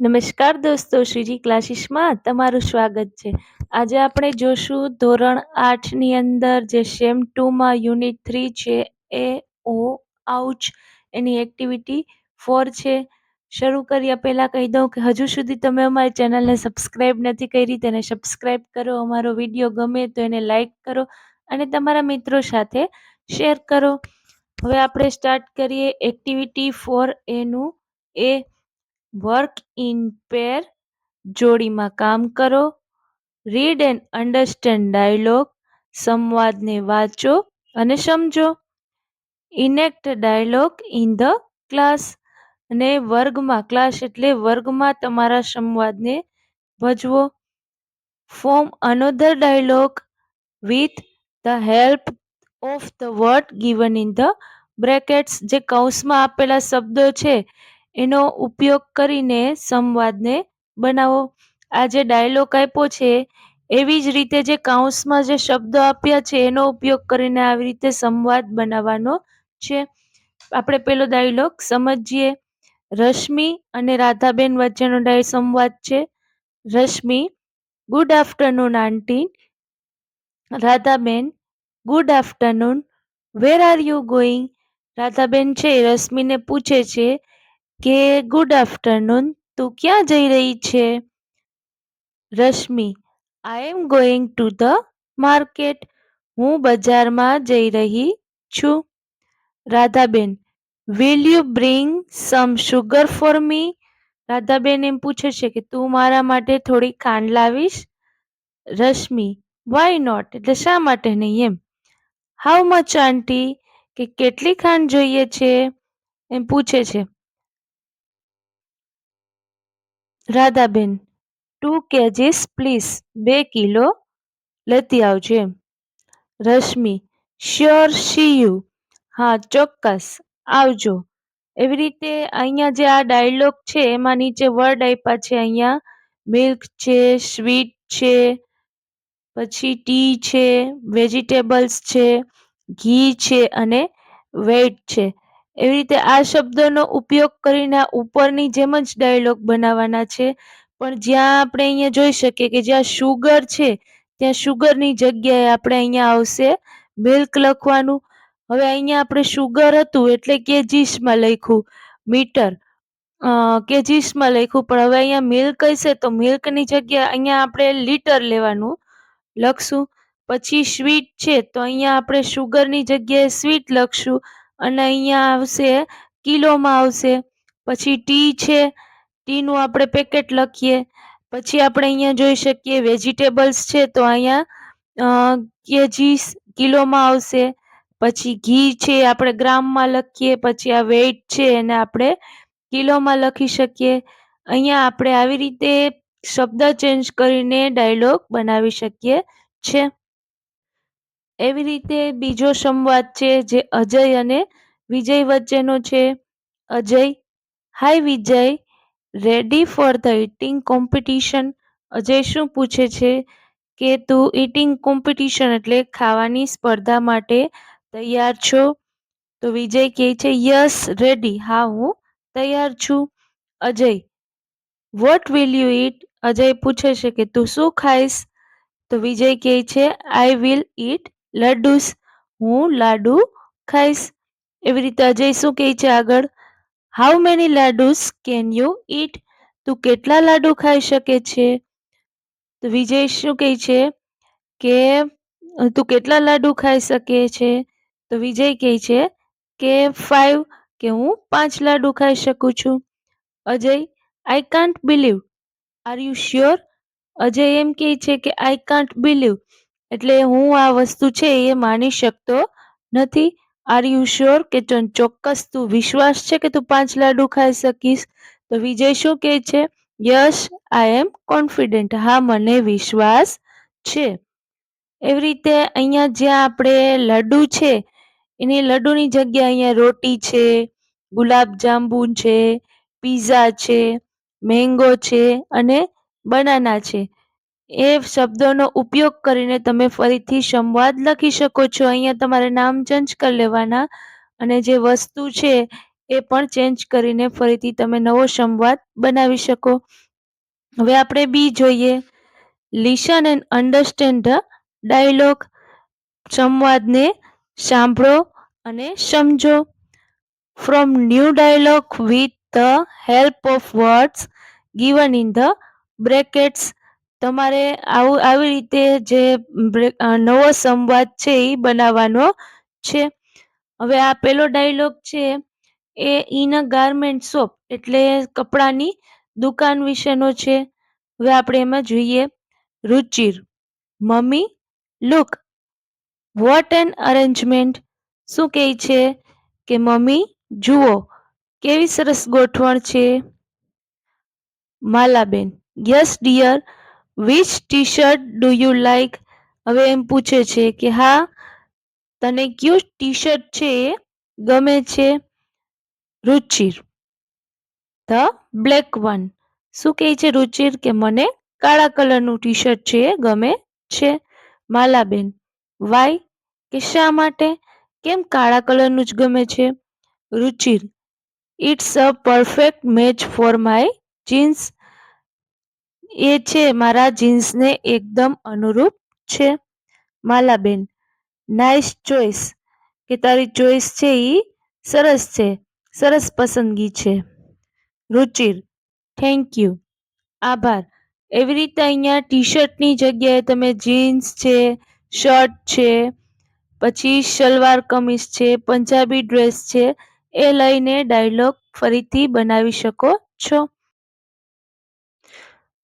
નમસ્કાર દોસ્તો, શ્રીજી ક્લાસીસમાં તમારું સ્વાગત છે. આજે આપણે જોશું ધોરણ 8ની અંદર જે સેમ 2માં યુનિટ 3 છે એ ઓ આઉચ એની એક્ટિવિટી 4 છે. શરૂ કર્યા પહેલાં કહી દઉં કે હજુ સુધી તમે અમારી ચેનલને સબસ્ક્રાઈબ નથી કરી તેને સબસ્ક્રાઈબ કરો, અમારો વિડીયો ગમે તો એને લાઈક કરો અને તમારા મિત્રો સાથે શેર કરો. હવે આપણે સ્ટાર્ટ કરીએ એક્ટિવિટી 4 એનું. એ વર્ક ઇન પેર, જોડીમાં કામ કરો. રીડ એન્ડ અન્ડરસ્ટેન્ડ ડાયલોગ, સંવાદને વાંચો અને સમજો. Enact dialogue in the class, અને વર્ગમાં, ક્લાસ એટલે વર્ગમાં તમારા સંવાદને ભજવો. Form another dialogue with the help of the word given in the brackets, જે કૌંસમાં આપેલા શબ્દો છે એનો ઉપયોગ કરીને સંવાદને બનાવો. આ જે ડાયલોગ આપ્યો છે એવી જ રીતે જે કૌંસમાં જે શબ્દો આપ્યા છે એનો ઉપયોગ કરીને આવી રીતે સંવાદ બનાવવાનો છે. આપણે પેલો ડાયલોગ સમજીએ. રશ્મિ અને રાધાબેન વચ્ચેનો સંવાદ છે. Rashmi: good afternoon aunty. Radhaben: good afternoon. Where are you going? Radhaben છે રશ્મિને પૂછે છે કે ગુડ આફ્ટરનૂન, તું ક્યાં જઈ રહી છે? Rashmi: I am going to the market. હું બજારમાં જઈ રહી છું. Radhaben: will you bring some sugar for me? Radhaben એમ પૂછે છે કે તું મારા માટે થોડી ખાંડ લાવીશ? રશ્મિ: વાય નોટ, એટલે શા માટે નહીં એમ. હાઉ મચ આંટી, કે કેટલી ખાંડ જોઈએ છે એમ પૂછે છે. રાધાબેન: 2 kgs પ્લીઝ, 2 કિલો લેતી આવજો એમ. Rashmi: sure, see you. હા ચોક્કસ, આવજો. એવી રીતે અહીંયા જે આ ડાયલોગ છે એમાં નીચે વર્ડ આપ્યા છે. અહીંયા મિલ્ક છે, સ્વીટ છે, પછી ટી છે, વેજીટેબલ્સ છે, ઘી છે અને વેઇટ છે. એવી રીતે આ શબ્દોનો ઉપયોગ કરીને ઉપરની જેમ જ ડાયલોગ બનાવવાના છે. પણ જ્યાં આપણે અહીંયા જોઈ શકીએ કે જ્યાં શુગર છે ત્યાં શુગરની જગ્યાએ આપણે અહીંયા આવશે મિલ્ક લખવાનું. હવે અહીંયા આપણે શુગર હતું એટલે કેજીસમાં લખ્યું, મીટર કેજીસમાં લખ્યું, પણ હવે અહીંયા મિલ્ક હશે તો મિલ્કની જગ્યાએ અહીંયા આપણે લીટર લેવાનું લખશું. પછી સ્વીટ છે તો અહીંયા આપણે શુગરની જગ્યાએ સ્વીટ લખશું અને અહીંયા આવશે કિલોમાં આવશે. પછી ટી છે, ટીનું આપણે પેકેટ લખીએ. પછી આપણે અહીંયા જોઈ શકીએ વેજીટેબલ્સ છે તો અહીંયા કેજીસ કિલોમાં આવશે. પછી ઘી છે આપણે ગ્રામમાં લખીએ. પછી આ વેઇટ છે એને આપણે કિલોમાં લખી શકીએ. અહીંયા આપણે આવી રીતે શબ્દ ચેન્જ કરીને ડાયલોગ બનાવી શકીએ છે. એવી રીતે બીજો સંવાદ છે જે અજય અને વિજય વચ્ચેનો છે. Ajay: hi Vijay, ready for the eating competition? Ajay શું પૂછે છે કે તું ઈટિંગ કોમ્પિટિશન એટલે ખાવાની સ્પર્ધા માટે તૈયાર છો? તો વિજય કહે છે યસ રેડી, હા હું તૈયાર છું. અજય: વોટ વિલ યુ ઈટ? અજય પૂછે છે કે તું શું ખાઈશ? તો વિજય કહે છે આઈ વિલ ઈટ લડ્ડુસ, હું લાડુ ખાઈશ. એવી રીતે અજય શું કહે છે આગળ? How many laddus can you eat? તું કેટલા લાડુ ખાઈ શકે છે? તો વિજય શું કહે છે કે તું કેટલા લાડુ ખાઈ શકે છે? તો વિજય કહે છે કે 5, કે હું 5 લાડુ ખાઈ શકું છું. Ajay: I can't believe, are you sure? Ajay એમ કહે છે કે આઈ કાન્ટ બિલીવ, એટલે હું આ વસ્તુ છે એ માની શકતો નથી. આર યુ શ્યોર, કે ચોક્કસ તું વિશ્વાસ છે કે તું 5 લાડુ ખાઈ શકીશ? તો વિજય શું કહે છે? યસ આઈ એમ કોન્ફિડન્ટ, હા મને વિશ્વાસ છે. એવી રીતે અહીંયા જ્યાં આપણે લડ્ડુ છે એની લડ્ડુની જગ્યાએ અહીંયા રોટી છે, ગુલાબ જાંબુ છે, પીઝા છે, મેંગો છે અને બનાના છે. એ શબ્દોનો ઉપયોગ કરીને તમે ફરીથી સંવાદ લખી શકો છો. અહીંયા તમારે નામ ચેન્જ કરી લેવાના અને જે વસ્તુ છે એ પણ ચેન્જ કરીને ફરીથી તમે નવો સંવાદ બનાવી શકો. હવે આપણે બી જોઈએ. Listen and understand the dialogue. સંવાદને સાંભળો અને સમજો. From new dialogue with the help of words given in the brackets. તમારે આવી રીતે જે નવો સંવાદ છે એ બનાવવાનો છે. હવે આ પેલો ડાયલોગ છે એ ઇન અ ગાર્મેન્ટ શોપ એટલે કપડાની દુકાન વિશેનો છે. હવે આપણે એમાં જોઈએ. Ruchir, mummy look what an arrangement. શું કહે છે કે મમ્મી જુઓ કેવી સરસ ગોઠવણ છે. Malaben, yes dear, which T shirt do you like. હવે એમ પૂછે છે કે હા તને કયું ટી શર્ટ છે એ ગમે છે. Ruchir, the black one. શું કહે છે રુચિર કે મને કાળા કલરનું ટી શર્ટ છે એ ગમે છે. માલાબેન, વાય કે શા માટે, કેમ કાળા કલરનું જ ગમે છે. Ruchir, it's a perfect match for my jeans. એ છે મારા જીન્સને એકદમ અનુરૂપ છે. માલાબેન, નાઇસ ચોઇસ, કે તારી ચોઈસ છે એ સરસ છે, સરસ પસંદગી છે. રુચિર, થેન્ક યુ, આભાર. એવી રીતે અહીંયા ટી શર્ટની જગ્યાએ તમે જીન્સ છે, શર્ટ છે, પછી સલવાર કમીઝ છે, પંજાબી ડ્રેસ છે એ લઈને ડાયલોગ ફરીથી બનાવી શકો છો.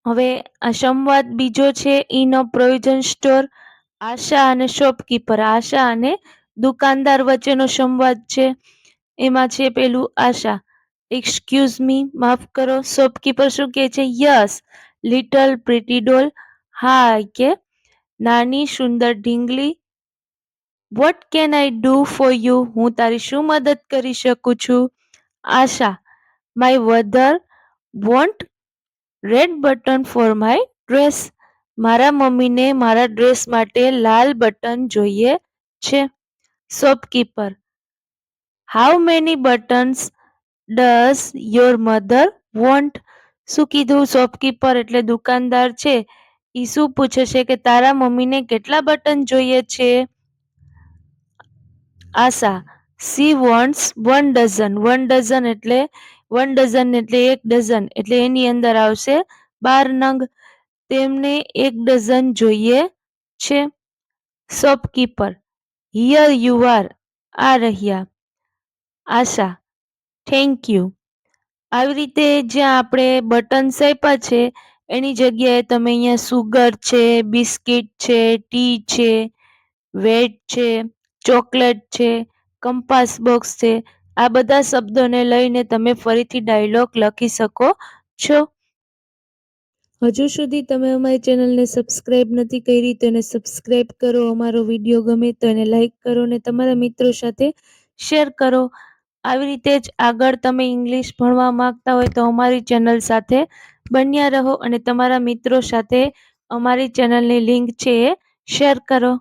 હવે આ સંવાદ બીજો છે ઇન અ પ્રોવિઝન સ્ટોર. આશા અને શોપકીપર. આશા અને દુકાનદાર વચ્ચેનો સંવાદ છે. એમાં છે પેલું આશા, એક્સક્યુઝ મી, માફ કરો. શોપકીપર શું કહે છે, યસ લિટલ પ્રીટી ડોલ. હા કે નાની સુંદર ઢીંગલી. What can I do for you. હું તારી શું મદદ કરી શકું છું. Asha, my mother want red button for my dress. મારા મમ્મીને મારા ડ્રેસ માટે લાલ બટન જોઈએ છે. Shopkeeper, how many buttons does your mother want. શું કીધું શોપકીપર એટલે દુકાનદાર છે એ શું પૂછે છે કે તારા મમ્મીને કેટલા બટન જોઈએ છે. આશા, સી વોન્ટ્સ 1 ડઝન. 1 ડઝન એટલે 1 ડઝન એટલે 1 ડઝન એટલે એની અંદર આવશે 12 નંગ. તેમને 1 ડઝન જોઈએ છે. Shopkeeper, here you are. આ રહ્યા. આશા, થેન્ક યુ. આવી રીતે જ્યાં આપણે બટન્સ આપ્યા છે એની જગ્યાએ તમે અહીંયા સુગર છે, બિસ્કિટ છે, ટી છે, વેટ છે, ચોકલેટ છે, કંપાસ બોક્સ છે, આ બધા શબ્દોને લઈને તમે ફરીથી ડાયલોગ લખી શકો છો. હજુ સુધી તમે અમારી ચેનલને સબસ્ક્રાઇબ નથી કરી તો એને સબસ્ક્રાઇબ કરો. અમારો વિડીયો ગમે તો એને લાઈક કરો અને તમારા મિત્રો સાથે શેર કરો. આવી રીતે જ આગળ તમે ઇંગ્લિશ ભણવા માંગતા હોય તો અમારી ચેનલ સાથે બન્યા રહો અને તમારા મિત્રો સાથે અમારી ચેનલની લિંક છે એ શેર કરો.